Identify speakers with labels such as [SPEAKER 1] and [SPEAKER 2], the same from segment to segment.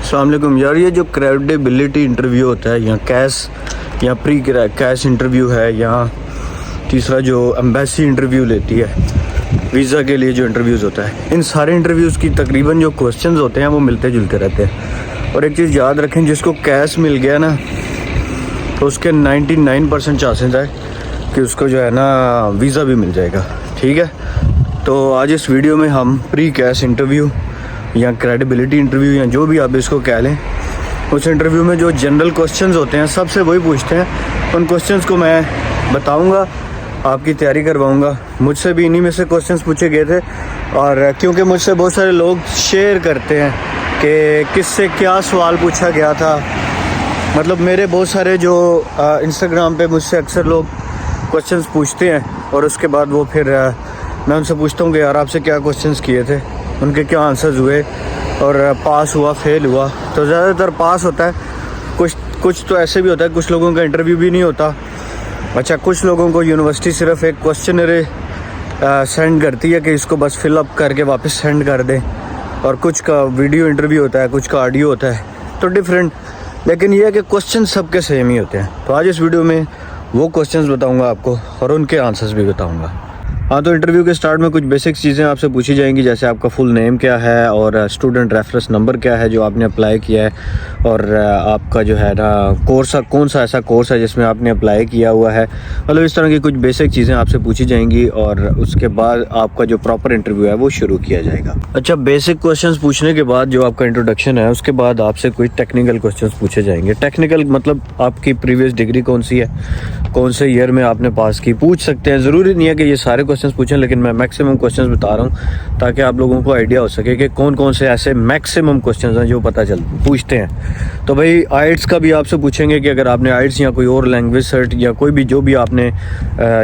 [SPEAKER 1] अस्सलाम वालेकुम यार, ये जो क्रेडिबिलिटी इंटरव्यू होता है या कैश या प्री कैश इंटरव्यू है या तीसरा जो एम्बेसी इंटरव्यू लेती है वीज़ा के लिए जो इंटरव्यूज़ होता है, इन सारे इंटरव्यूज़ की तकरीबन जो क्वेश्चंस होते हैं वो मिलते जुलते रहते हैं। और एक चीज़ याद रखें, जिसको कैश मिल गया ना तो उसके 99% चांसेस है कि उसको जो है ना वीज़ा भी मिल जाएगा। ठीक है, तो आज इस वीडियो में हम प्री कैश इंटरव्यू या क्रेडिबिलिटी इंटरव्यू या जो भी आप इसको कह लें, उस इंटरव्यू में जो जनरल क्वेश्चंस होते हैं सबसे वही पूछते हैं। उन क्वेश्चंस को मैं बताऊंगा, आपकी तैयारी करवाऊंगा। मुझसे भी इन्हीं में से क्वेश्चंस पूछे गए थे, और क्योंकि मुझसे बहुत सारे लोग शेयर करते हैं कि किससे क्या सवाल पूछा गया था। मतलब मेरे बहुत सारे जो इंस्टाग्राम पे मुझसे अक्सर लोग क्वेश्चंस पूछते हैं और उसके बाद वो फिर मैं उनसे पूछता हूँ कि यार आपसे क्या क्वेश्चंस किए थे, उनके क्या आंसर्स हुए और पास हुआ फेल हुआ। तो ज़्यादातर पास होता है, कुछ तो ऐसे भी होता है कुछ लोगों का इंटरव्यू भी नहीं होता। अच्छा, कुछ लोगों को यूनिवर्सिटी सिर्फ एक क्वेश्चनरी सेंड करती है कि इसको बस फिलअप करके वापस सेंड कर दें, और कुछ का वीडियो इंटरव्यू होता है, कुछ का ऑडियो होता है, तो डिफरेंट। लेकिन ये है कि क्वेश्चन सबके सेम ही होते हैं। तो आज इस वीडियो में वो क्वेश्चंस बताऊंगा आपको और उनके आंसर्स भी बताऊंगा। हाँ, तो इंटरव्यू के स्टार्ट में कुछ बेसिक चीज़ें आपसे पूछी जाएंगी, जैसे आपका फुल नेम क्या है और स्टूडेंट रेफरेंस नंबर क्या है जो आपने अप्लाई किया है, और आपका जो है ना कोर्स कौन सा ऐसा कोर्स है जिसमें आपने अप्लाई किया हुआ है। मतलब इस तरह की कुछ बेसिक चीज़ें आपसे पूछी जाएंगी और उसके बाद आपका जो प्रॉपर इंटरव्यू है वो शुरू किया जाएगा। अच्छा, बेसिक क्वेश्चन पूछने के बाद जो आपका इंट्रोडक्शन है उसके बाद आपसे कुछ टेक्निकल क्वेश्चन पूछे जाएंगे। टेक्निकल मतलब आपकी प्रीवियस डिग्री कौन सी है, कौन से ईयर में आपने पास की, पूछ सकते हैं। ज़रूरी नहीं है कि ये सारे क्वेश्चंस पूछें, लेकिन मैं मैक्सिमम क्वेश्चंस बता रहा हूँ ताकि आप लोगों को आइडिया हो सके कि कौन कौन से ऐसे मैक्सिमम क्वेश्चंस हैं जो पूछते हैं। तो भाई आइट्स का भी आपसे पूछेंगे कि अगर आपने आइट्स या कोई और लैंग्वेज सर्ट या कोई भी जो भी आपने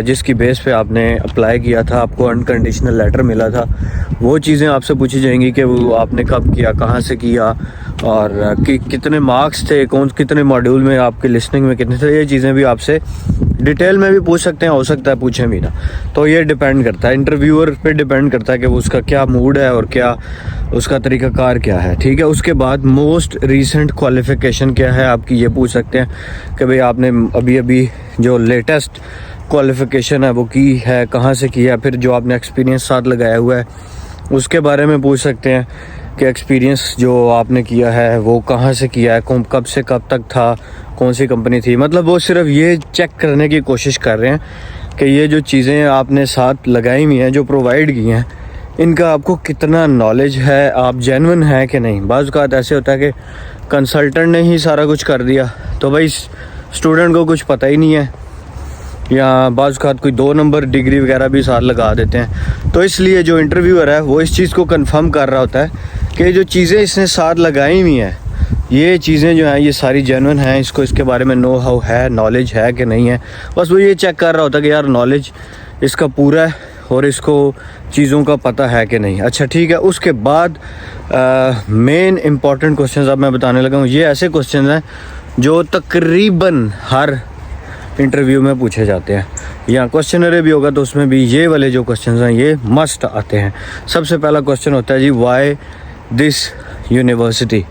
[SPEAKER 1] जिसकी बेस पे आपने अप्लाई किया था, आपको अनकंडीशनल लेटर मिला था, वो चीज़ें आपसे पूछी जाएंगी कि वो आपने कब किया, कहाँ से किया, और कितने मार्क्स थे, कितने मॉड्यूल में, आपके लिसनिंग में कितने थे। ये चीज़ें भी आपसे डिटेल में भी पूछ सकते हैं, हो सकता है पूछें भी ना। तो ये डिपेंड करता है, इंटरव्यूअर पे डिपेंड करता है कि वो उसका क्या मूड है और क्या उसका तरीक़ाकार क्या है। ठीक है, उसके बाद मोस्ट रीसेंट क्वालिफ़िकेशन क्या है आपकी, ये पूछ सकते हैं कि भाई आपने अभी जो लेटेस्ट क्वालिफ़िकेशन है वो की है, कहाँ से की है। फिर जो आपने एक्सपीरियंस साथ लगाया हुआ है उसके बारे में पूछ सकते हैं कि एक्सपीरियंस जो आपने किया है वो कहाँ से किया है, कब से कब तक था, कौन सी कंपनी थी। मतलब वो सिर्फ ये चेक करने की कोशिश कर रहे हैं कि ये जो चीज़ें आपने साथ लगाई हुई हैं, जो प्रोवाइड की हैं, इनका आपको कितना नॉलेज है, आप जेन्युइन हैं कि नहीं। बाज़ औक़ात ऐसे होता है कि कंसल्टेंट ने ही सारा कुछ कर दिया तो भाई स्टूडेंट को कुछ पता ही नहीं है, या बाज़ औक़ात कोई 2 नंबर डिग्री वगैरह भी साथ लगा देते हैं। तो इसलिए जो इंटरव्यूअर है वो इस चीज़ को कंफर्म कर रहा होता है कि जो चीज़ें इसने साथ लगाई हुई हैं, ये चीज़ें जो हैं ये सारी जेन्युइन हैं, इसको इसके बारे में नो हाउ है, नॉलेज है कि नहीं है। बस वो ये चेक कर रहा होता है कि यार नॉलेज इसका पूरा है और इसको चीज़ों का पता है कि नहीं। अच्छा ठीक है, उसके बाद मेन इंपॉर्टेंट क्वेश्चंस अब मैं बताने लगा हूँ। ये ऐसे क्वेश्चन हैं जो तकरीबन हर इंटरव्यू में पूछे जाते हैं, या क्वेश्चनरी भी होगा तो उसमें भी ये वाले जो क्वेश्चंस हैं ये मस्ट आते हैं। सबसे पहला क्वेश्चन होता है जी, वाई दिस यूनिवर्सिटी,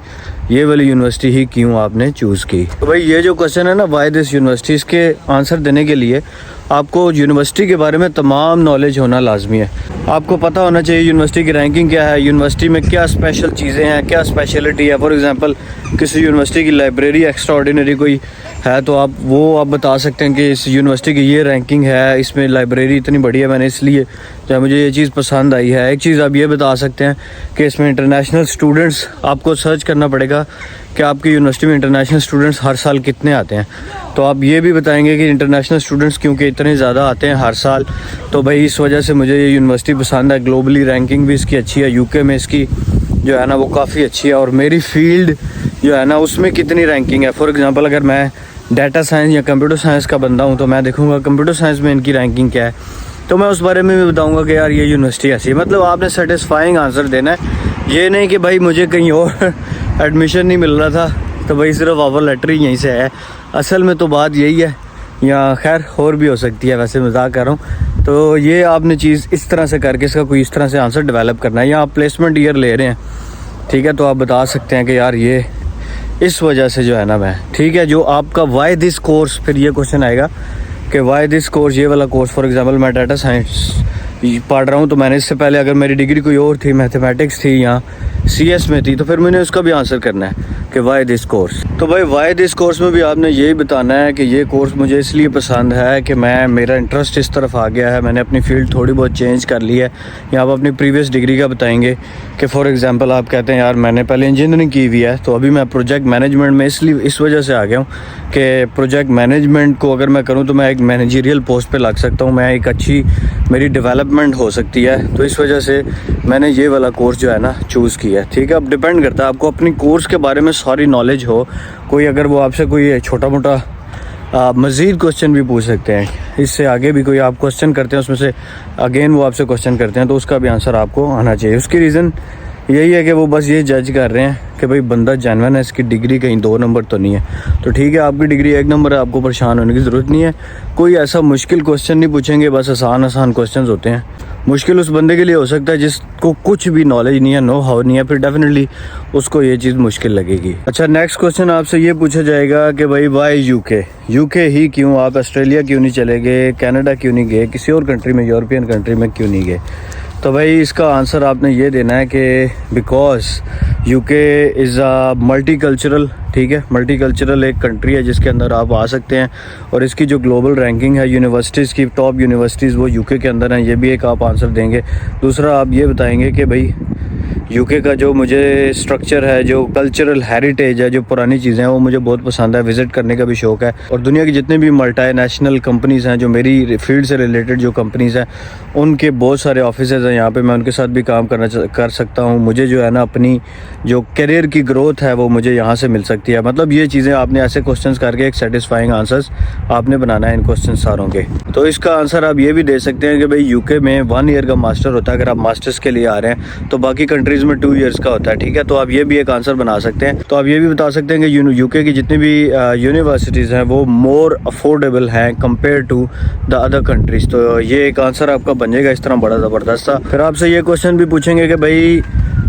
[SPEAKER 1] ये वाली यूनिवर्सिटी ही क्यों आपने चूज़ की। तो भाई ये जो क्वेश्चन है ना, वाई दिस यूनिवर्सिटी, इसके आंसर देने के लिए आपको यूनिवर्सिटी के बारे में तमाम नॉलेज होना लाजमी है। आपको पता होना चाहिए यूनिवर्सिटी की रैंकिंग क्या है, यूनिवर्सिटी में क्या स्पेशल चीज़ें हैं, क्या स्पेशलिटी है। फॉर एग्जांपल किसी यूनिवर्सिटी की लाइब्रेरी एक्स्ट्रा ऑर्डिनरी कोई है तो आप बता सकते हैं कि इस यूनिवर्सिटी की ये रैंकिंग है, इसमें लाइब्रेरी इतनी बड़ी है, मैंने इसलिए जो मुझे ये चीज़ पसंद आई है। एक चीज़ आप ये बता सकते हैं कि इसमें इंटरनेशनल स्टूडेंट्स, आपको सर्च करना पड़ेगा कि आपकी यूनिवर्सिटी में इंटरनेशनल स्टूडेंट्स हर साल कितने आते हैं। तो आप ये भी बताएंगे कि इंटरनेशनल स्टूडेंट्स क्योंकि इतने ज़्यादा आते हैं हर साल, तो भाई इस वजह से मुझे ये यूनिवर्सिटी पसंद है। ग्लोबली रैंकिंग भी इसकी अच्छी है, यूके में इसकी जो है ना वो काफ़ी अच्छी है, और मेरी फील्ड जो है ना उसमें कितनी रैंकिंग है। फॉर एग्ज़ाम्पल अगर मैं डाटा साइंस या कंप्यूटर साइंस का बंदा हूँ तो मैं देखूँगा कंप्यूटर साइंस में इनकी रैंकिंग क्या है, तो मैं उस बारे में भी बताऊँगा कि यार ये यूनिवर्सिटी ऐसी है। मतलब आपने सेटिस्फाइंग आंसर देना है, ये नहीं कि भाई मुझे कहीं और एडमिशन नहीं मिल रहा था तो भाई सिर्फ ऑफर लेटर ही यहीं से है। असल में तो बात यही है, या खैर और भी हो सकती है, वैसे मजाक कर रहा हूँ। तो ये आपने चीज़ इस तरह से करके इसका कोई इस तरह से आंसर डेवलप करना है। या आप प्लेसमेंट ईयर ले रहे हैं, ठीक है, तो आप बता सकते हैं कि यार ये इस वजह से जो है ना मैं, ठीक है, जो आपका वाई दिस कोर्स, फिर ये क्वेश्चन आएगा कि वाई दिस कोर्स, ये वाला कोर्स। फॉर एग्जांपल मैं डाटा साइंस पढ़ रहा हूँ, तो मैंने इससे पहले अगर मेरी डिग्री कोई और थी, मैथमेटिक्स थी या CS में थी, तो फिर मैंने उसका भी आंसर करना है कि वाई दिस कोर्स। तो भाई वाई दिस कोर्स में भी आपने यही बताना है कि ये कोर्स मुझे इसलिए पसंद है कि मेरा इंटरेस्ट इस तरफ आ गया है, मैंने अपनी फील्ड थोड़ी बहुत चेंज कर ली है। या आप अपनी प्रीवियस डिग्री का बताएंगे कि फॉर एग्जांपल आप कहते हैं यार मैंने पहले इंजीनियरिंग की हुई है, तो अभी मैं प्रोजेक्ट मैनेजमेंट में इसलिए इस वजह से आ गया हूँ कि प्रोजेक्ट मैनेजमेंट को अगर मैं करूँ तो मैं एक मैनेजरियल पोस्ट पे लग सकता हूँ, मैं एक अच्छी मेरी डेवलपमेंट हो सकती है। तो इस वजह से मैंने ये वाला कोर्स जो है ना चूज़ किया है। ठीक है, अब डिपेंड करता है आपको अपनी कोर्स के बारे में सारी नॉलेज हो। कोई अगर वो आपसे कोई छोटा मोटा मज़ीद क्वेश्चन भी पूछ सकते हैं, इससे आगे भी कोई आप क्वेश्चन करते हैं उसमें से अगेन वो आपसे क्वेश्चन करते हैं, तो उसका भी आंसर आपको आना चाहिए। उसकी रीज़न यही है कि वो बस ये जज कर रहे हैं कि भाई बंदा जेन्युइन है, इसकी डिग्री कहीं 2 नंबर तो नहीं है। तो ठीक है, आपकी डिग्री 1 नंबर है, आपको परेशान होने की ज़रूरत नहीं है। कोई ऐसा मुश्किल क्वेश्चन नहीं पूछेंगे, बस आसान क्वेश्चन होते हैं। मुश्किल उस बंदे के लिए हो सकता है जिसको कुछ भी नॉलेज नहीं है, नो हाउ नहीं है, फिर डेफिनेटली उसको ये चीज़ मुश्किल लगेगी। अच्छा, नेक्स्ट क्वेश्चन आपसे ये पूछा जाएगा कि भाई वाई यूके ही क्यों, आप ऑस्ट्रेलिया क्यों नहीं चले गए, कनाडा क्यों नहीं गए, किसी और कंट्री में, यूरोपियन कंट्री में क्यों नहीं गए। तो भाई इसका आंसर आपने ये देना है कि because UK is a multicultural, ठीक है, मल्टीकल्चरल एक कंट्री है जिसके अंदर आप आ सकते हैं, और इसकी जो ग्लोबल रैंकिंग है यूनिवर्सिटीज़ की, टॉप यूनिवर्सिटीज़ वो यूके के अंदर हैं। ये भी एक आप आंसर देंगे। दूसरा आप ये बताएंगे कि भाई यूके का जो मुझे स्ट्रक्चर है, जो कल्चरल हेरिटेज है, जो पुरानी चीज़ें हैं वो मुझे बहुत पसंद है, विज़िट करने का भी शौक़ है। और दुनिया की जितने भी मल्टीनेशनल कंपनीज़ हैं, जो मेरी फील्ड से रिलेटेड जो कंपनीज़ हैं, उनके बहुत सारे ऑफिसेज़ हैं यहाँ पे, मैं उनके साथ भी काम कर सकता हूँ। मुझे जो है ना अपनी जो करियर की ग्रोथ है वो मुझे यहाँ से मिल सकती है। मतलब ये चीज़ें आपने ऐसे क्वेश्चंस करके एक सेटिस्फाइंग आंसर्स आपने बनाना है इन क्वेश्चन सारों के। तो इसका आंसर आप ये भी दे सकते हैं कि भाई यूके में 1 ईयर का मास्टर होता है, अगर आप मास्टर्स के लिए आ रहे हैं, तो बाकी कंट्रीज़ में 2 ईयर्स का होता है। ठीक है, तो आप ये भी एक आंसर बना सकते हैं। तो आप ये भी बता सकते हैं कि यूके की जितनी भी यूनिवर्सिटीज़ हैं वो मोर अफोर्डेबल हैं compare to the other countries. तो ये एक आंसर आपका बन जाएगा इस तरह, बड़ा ज़बरदस्त था। फिर आपसे ये क्वेश्चन भी पूछेंगे कि भाई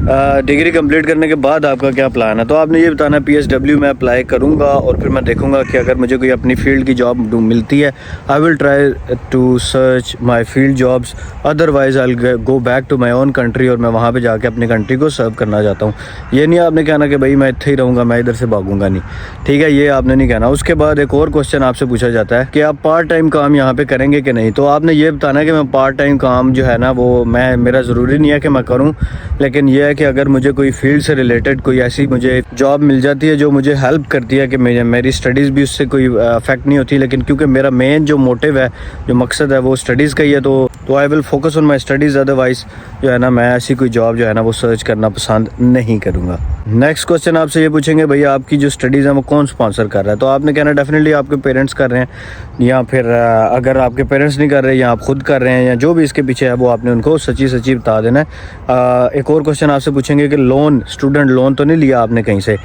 [SPEAKER 1] डिग्री कंप्लीट करने के बाद आपका क्या प्लान है। तो आपने ये बताना है PSW में अप्लाई करूँगा और फिर मैं देखूँगा कि अगर मुझे कोई अपनी फील्ड की जॉब मिलती है, I will try to search my field jobs, otherwise I will go back to my own country, और मैं वहाँ पे जाके अपनी कंट्री को सर्व करना चाहता हूँ। ये नहीं आपने कहना कि भाई मैं इत्थे ही रहूँगा, मैं इधर से भागूंगा नहीं, ठीक है, ये आपने नहीं कहना। उसके बाद एक और क्वेश्चन आपसे पूछा जाता है कि आप पार्ट टाइम काम यहाँ पे करेंगे कि नहीं। तो आपने ये बताना है कि मैं पार्ट टाइम काम जो है ना वो मेरा ज़रूरी नहीं है कि मैं करूँ, लेकिन यह है कि अगर मुझे कोई फील्ड से रिलेटेड कोई ऐसी मुझे जॉब मिल जाती है जो मुझे हेल्प करती है कि मेरी स्टडीज़ भी उससे कोई अफेक्ट नहीं होती, लेकिन क्योंकि मेरा मेन जो मोटिव है, जो मकसद है वो स्टडीज़ का ही है, तो I will focus on my studies. Otherwise जो है ना मैं ऐसी कोई जॉब जो है ना वो सर्च करना पसंद नहीं करूँगा। नेक्स्ट क्वेश्चन आपसे ये पूछेंगे भैया आपकी जो स्टडीज़ हैं वो कौन स्पॉन्सर कर रहा है। तो आपने कहना डेफिनेटली आपके पेरेंट्स कर रहे हैं, या फिर अगर आपके पेरेंट्स नहीं कर रहे या आप खुद कर रहे हैं, या जो भी इसके पीछे है वो आपने उनको सच्ची बता देना है। एक और क्वेश्चन आपसे पूछेंगे कि लोन, स्टूडेंट लोन तो नहीं लिया आपने कहीं से,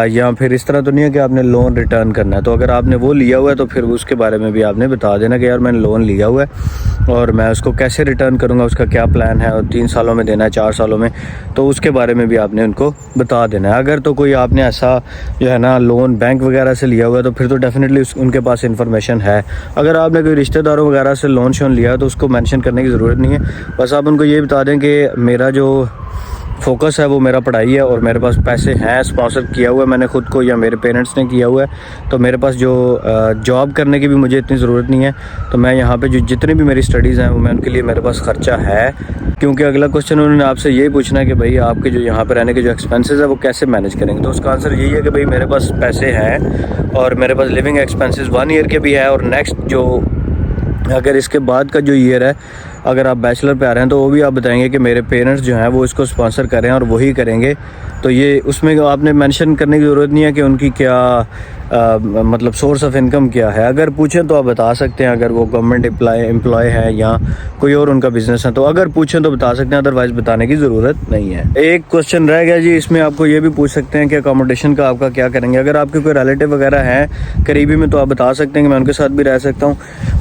[SPEAKER 1] या फिर इस तरह तो नहीं है कि आपने लोन रिटर्न करना है। तो अगर आपने वो लिया हुआ है तो फिर उसके बारे में भी आपने बता देना कि यार मैंने लोन लिया हुआ है और मैं उसको कैसे रिटर्न करूँगा, उसका क्या प्लान है, और 3 सालों में देना है, 4 सालों में, तो उसके बारे में भी आपने उनको बता देना है। अगर तो कोई आपने ऐसा जो है ना लोन बैंक वगैरह से लिया हुआ है तो फिर तो डेफिनेटली उनके पास इन्फॉर्मेशन है। अगर आपने कोई रिश्तेदारों वगैरह से लोन शोन लिया तो उसको मेंशन करने की ज़रूरत नहीं है, बस आप उनको ये बता दें कि मेरा जो फोकस है वो मेरा पढ़ाई है और मेरे पास पैसे हैं, स्पॉन्सर किया हुआ है मैंने खुद को या मेरे पेरेंट्स ने किया हुआ है, तो मेरे पास जो जॉब करने की भी मुझे इतनी ज़रूरत नहीं है। तो मैं यहाँ पे जो जितनी भी मेरी स्टडीज़ हैं वो मैं उनके लिए मेरे पास ख़र्चा है। क्योंकि अगला क्वेश्चन उन्होंने आपसे यही पूछना है कि भाई आपके जो यहाँ पे रहने के जो एक्सपेंसेस है वो कैसे मैनेज करेंगे। तो उसका आंसर यही है कि भाई मेरे पास पैसे हैं और मेरे पास लिविंग एक्सपेंसेस 1 ईयर के भी है, और नेक्स्ट जो अगर इसके बाद का जो ईयर है, अगर आप बैचलर पे आ रहे हैं तो वो भी आप बताएंगे कि मेरे पेरेंट्स जो हैं वो इसको स्पॉन्सर कर रहे हैं और वही करेंगे। तो ये उसमें आपने मेंशन करने की ज़रूरत नहीं है कि उनकी क्या मतलब सोर्स ऑफ इनकम क्या है। अगर पूछें तो आप बता सकते हैं, अगर वो गवर्नमेंट एम्प्लॉय है या कोई और उनका बिजनेस है तो अगर पूछें तो बता सकते हैं, अदरवाइज़ बताने की ज़रूरत नहीं है। एक क्वेश्चन रह गया जी, इसमें आपको ये भी पूछ सकते हैं कि अकोमोडेशन का आपका क्या करेंगे। अगर आपके कोई रिलेटिव वगैरह हैं करीबी में तो आप बता सकते हैं कि मैं उनके साथ भी रह सकता हूँ,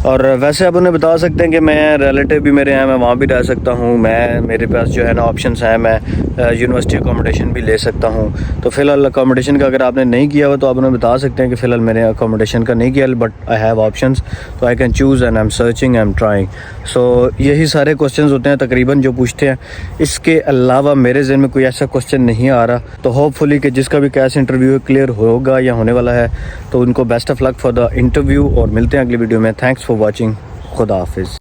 [SPEAKER 1] और वैसे आप उन्हें बता सकते हैं कि मैं रिलेटिव भी भी मेरे हैं, मैं वहाँ भी रह सकता हूँ। मेरे पास जो है ना ऑप्शंस हैं, मैं यूनिवर्सिटी अकोमोडेशन भी ले सकता हूँ। तो फ़िलहाल अकोमोडेशन का अगर आपने नहीं किया हुआ तो आप उन्हें बता सकते हैं कि फ़िलहाल मैंने अकोमोडेशन का नहीं किया, बट आई हैव ऑप्शंस, तो I can choose and I am searching, I am trying. So यही सारे क्वेश्चंस होते हैं तकरीबन जो पूछते हैं। इसके अलावा मेरे ज़हन में कोई ऐसा क्वेश्चन नहीं आ रहा, तो होपफुली कि जिसका भी कैश इंटरव्यू क्लियर होगा या होने वाला है तो उनको best of luck for the interview, और मिलते हैं अगली वीडियो में। Thanks for watching. खुदा हाफिज़।